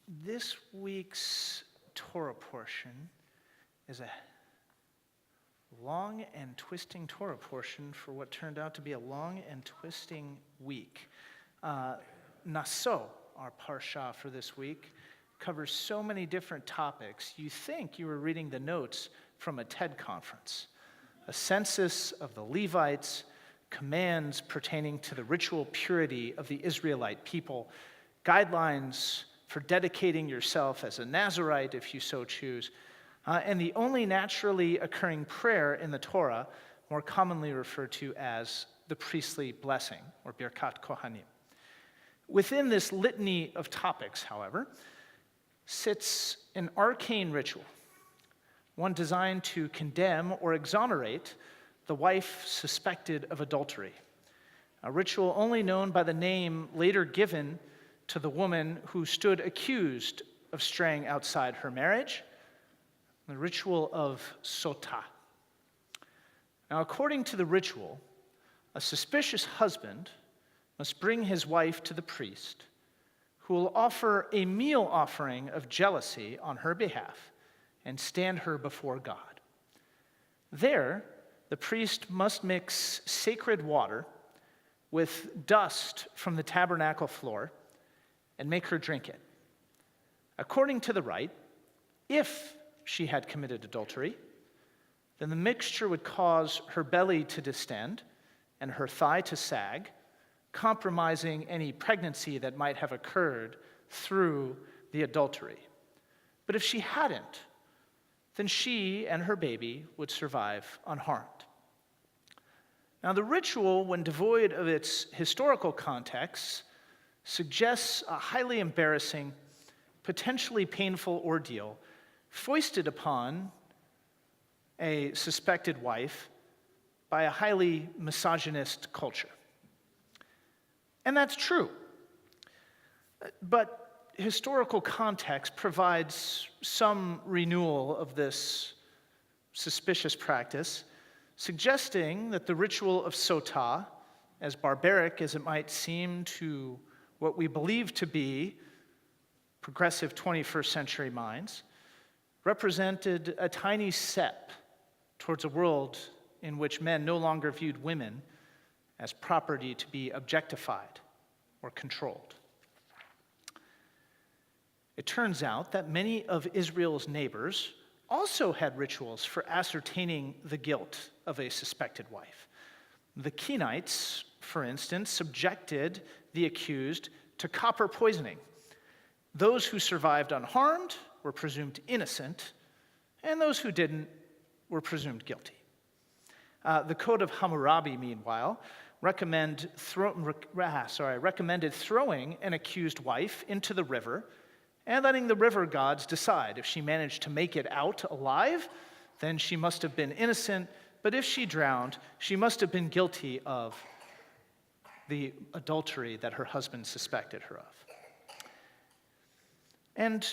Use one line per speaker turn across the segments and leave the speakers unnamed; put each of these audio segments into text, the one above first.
This week's Torah portion is a long and twisting Torah portion for what turned out to be a long and twisting week. Naso, our parsha for this week, covers so many different topics. You think you were reading the notes from a TED conference. A census of the Levites, commands pertaining to the ritual purity of the Israelite people, guidelines for dedicating yourself as a Nazirite if you so choose, and the only naturally occurring prayer in the Torah, more commonly referred to as the priestly blessing, or Birkat Kohanim. Within this litany of topics, however, sits an arcane ritual, one designed to condemn or exonerate the wife suspected of adultery, a ritual only known by the name later given to the woman who stood accused of straying outside her marriage, the ritual of Sotah. Now, according to the ritual, a suspicious husband must bring his wife to the priest, who will offer a meal offering of jealousy on her behalf and stand her before God. There, the priest must mix sacred water with dust from the tabernacle floor and make her drink it. According to the rite, if she had committed adultery, then the mixture would cause her belly to distend and her thigh to sag, compromising any pregnancy that might have occurred through the adultery. But if she hadn't, then she and her baby would survive unharmed. Now, the ritual, when devoid of its historical context, suggests a highly embarrassing, potentially painful ordeal foisted upon a suspected wife by a highly misogynist culture. And that's true. But historical context provides some renewal of this suspicious practice, suggesting that the ritual of Sotah, as barbaric as it might seem to what we believe to be progressive 21st century minds, represented a tiny step towards a world in which men no longer viewed women as property to be objectified or controlled. It turns out that many of Israel's neighbors also had rituals for ascertaining the guilt of a suspected wife. The Kenites, for instance, subjected the accused to copper poisoning. Those who survived unharmed were presumed innocent, and those who didn't were presumed guilty. The Code of Hammurabi, meanwhile, recommended throwing an accused wife into the river and letting the river gods decide. If she managed to make it out alive, then she must have been innocent, but if she drowned, she must have been guilty of the adultery that her husband suspected her of. And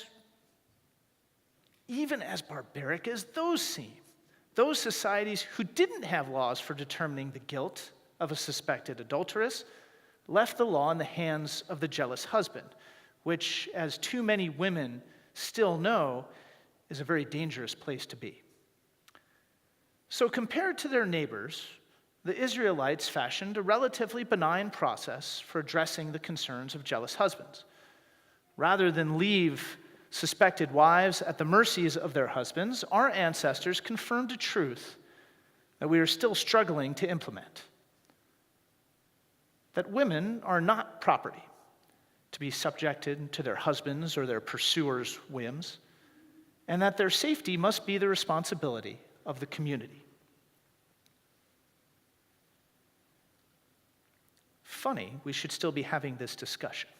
even as barbaric as those seem, those societies who didn't have laws for determining the guilt of a suspected adulteress left the law in the hands of the jealous husband, which, as too many women still know, is a very dangerous place to be. So compared to their neighbors, the Israelites fashioned a relatively benign process for addressing the concerns of jealous husbands. Rather than leave suspected wives at the mercies of their husbands, our ancestors confirmed a truth that we are still struggling to implement: that women are not property to be subjected to their husbands' or their pursuers' whims, and that their safety must be the responsibility of the community. Funny, we should still be having this discussion.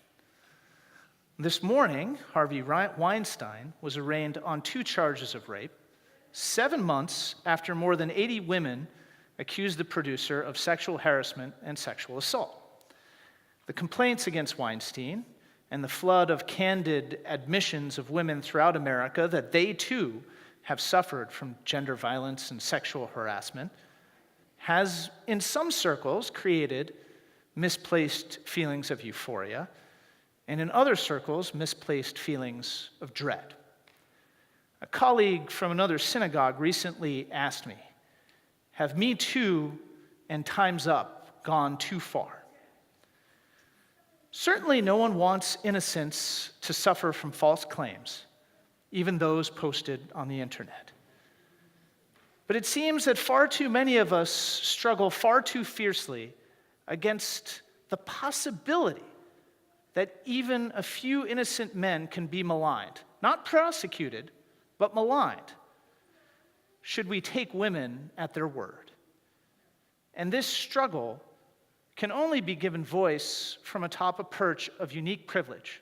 This morning, Harvey Weinstein was arraigned on 2 charges of rape, 7 months after more than 80 women accused the producer of sexual harassment and sexual assault. The complaints against Weinstein and the flood of candid admissions of women throughout America that they too have suffered from gender violence and sexual harassment has, in some circles, created misplaced feelings of euphoria and in other circles, misplaced feelings of dread. A colleague from another synagogue recently asked me, have Me Too and Time's Up gone too far? Certainly no one wants innocents to suffer from false claims, even those posted on the internet. But it seems that far too many of us struggle far too fiercely against the possibility that even a few innocent men can be maligned, not prosecuted, but maligned, should we take women at their word. And this struggle can only be given voice from atop a perch of unique privilege,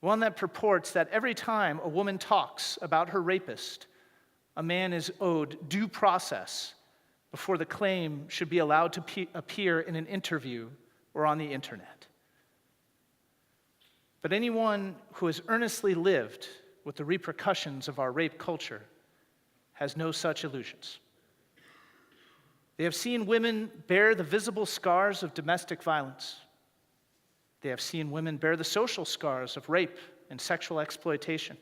one that purports that every time a woman talks about her rapist, a man is owed due process before the claim should be allowed to appear in an interview or on the internet. But anyone who has earnestly lived with the repercussions of our rape culture has no such illusions. They have seen women bear the visible scars of domestic violence. They have seen women bear the social scars of rape and sexual exploitation.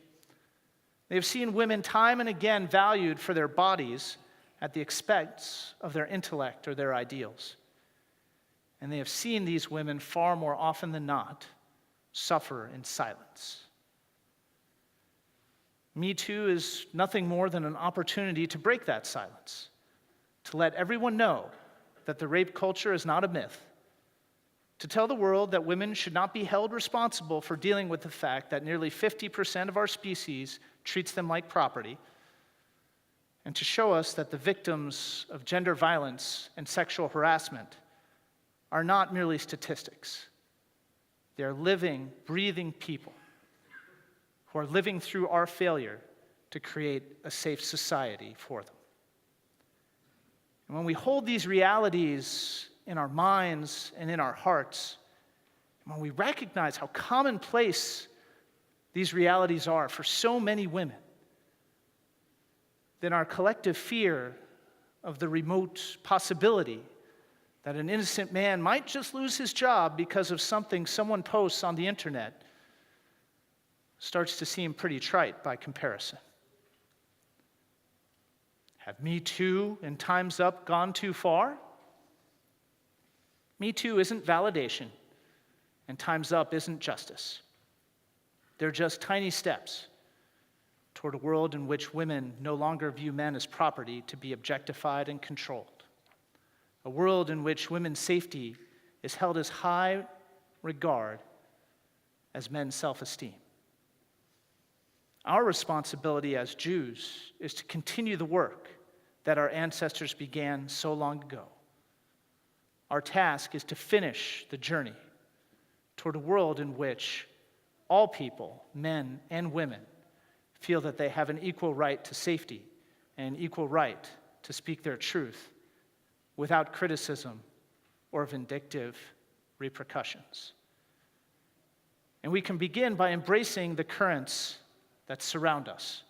They have seen women time and again valued for their bodies at the expense of their intellect or their ideals. And they have seen these women far more often than not suffer in silence. Me Too is nothing more than an opportunity to break that silence, to let everyone know that the rape culture is not a myth, to tell the world that women should not be held responsible for dealing with the fact that nearly 50% of our species treats them like property, and to show us that the victims of gender violence and sexual harassment are not merely statistics. They are living, breathing people who are living through our failure to create a safe society for them. And when we hold these realities in our minds and in our hearts, and when we recognize how commonplace these realities are for so many women, then our collective fear of the remote possibility that an innocent man might just lose his job because of something someone posts on the internet starts to seem pretty trite by comparison. Have Me Too and Time's Up gone too far? Me Too isn't validation, and Time's Up isn't justice. They're just tiny steps toward a world in which women no longer view men as property to be objectified and controlled. A world in which women's safety is held as high regard as men's self-esteem. Our responsibility as Jews is to continue the work that our ancestors began so long ago. Our task is to finish the journey toward a world in which all people, men and women, feel that they have an equal right to safety and an equal right to speak their truth without criticism or vindictive repercussions. And we can begin by embracing the currents that surround us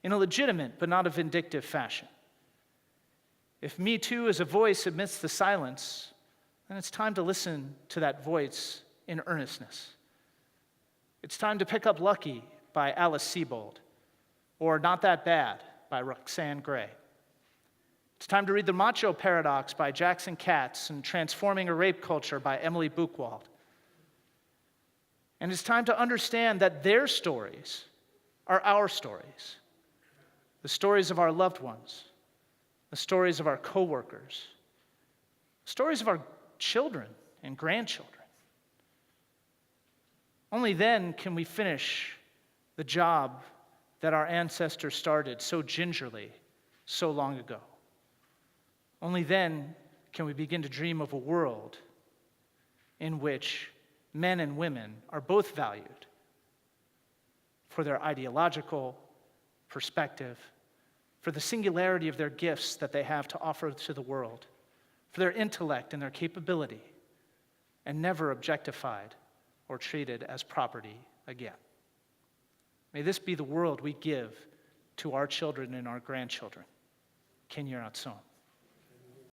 in a legitimate but not a vindictive fashion. If Me Too is a voice amidst the silence, then it's time to listen to that voice in earnestness. It's time to pick up Lucky by Alice Sebold, or Not That Bad by Roxane Gray. It's time to read The Macho Paradox by Jackson Katz and Transforming a Rape Culture by Emily Buchwald. And it's time to understand that their stories are our stories, the stories of our loved ones, the stories of our coworkers, stories of our children and grandchildren. Only then can we finish the job that our ancestors started so gingerly so long ago. Only then can we begin to dream of a world in which men and women are both valued for their ideological perspective, for the singularity of their gifts that they have to offer to the world, for their intellect and their capability, and never objectified or treated as property again. May this be the world we give to our children and our grandchildren. Ken Yeratzon.